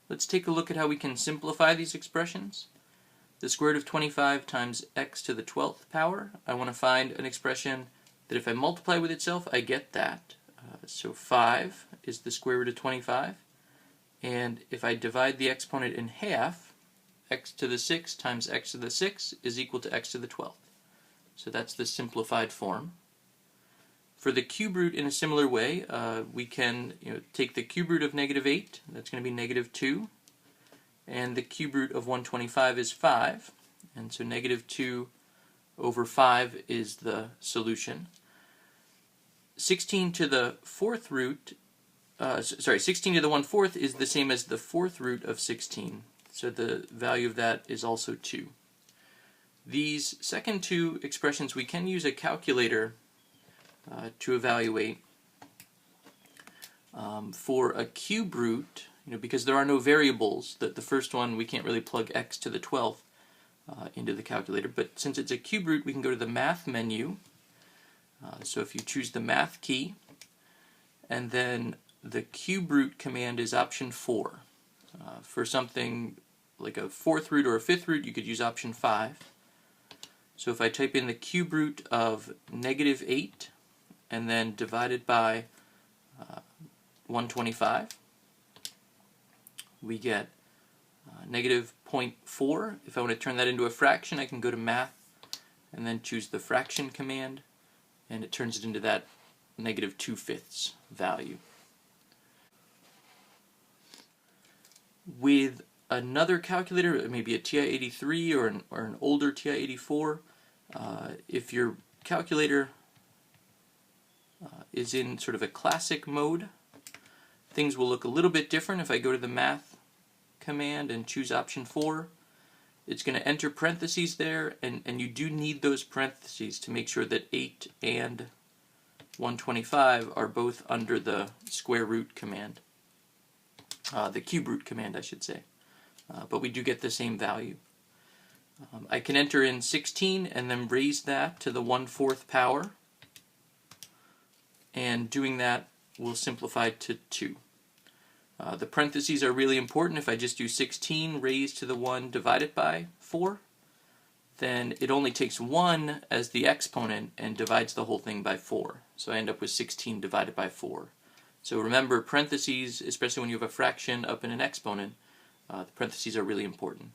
let's take a look at how we can simplify these expressions. The square root of 25 times x to the 12th power. I want to find an expression that if I multiply with itself, I get that. So 5 is the square root of 25. And if I divide the exponent in half, x to the 6 times x to the 6 is equal to x to the 12th. So that's the simplified form. For the cube root in a similar way, we can take the cube root of -8, that's going to be -2, and the cube root of 125 is 5, and so -2 over 5 is the solution. 16 to the 4th root, 16 to the 1/4 is the same as the 4th root of 16, so the value of that is also 2. These second two expressions, we can use a calculator to evaluate. For a cube root, because there are no variables, that the first one we can't really plug x to the 12th into the calculator, but since it's a cube root we can go to the math menu. So if you choose the math key, and then the cube root command is option 4. For something like a 4th root or a 5th root, you could use option 5. So if I type in the cube root of -8 and then divided by 125, we get -0.4. If I want to turn that into a fraction, I can go to math and then choose the fraction command, and it turns it into that -2/5 value. With another calculator, maybe a TI-83 or an older TI-84, if your calculator is in sort of a classic mode, things will look a little bit different. If I go to the math command and choose option 4, it's going to enter parentheses there, and you do need those parentheses to make sure that 8 and 125 are both under the square root command, the cube root command I should say, but we do get the same value. I can enter in 16 and then raise that to the 1/4 power, and doing that will simplify to 2. The parentheses are really important. If I just do 16 raised to the 1 divided by 4, then it only takes 1 as the exponent and divides the whole thing by 4. So I end up with 16 divided by 4. So remember, parentheses, especially when you have a fraction up in an exponent, the parentheses are really important.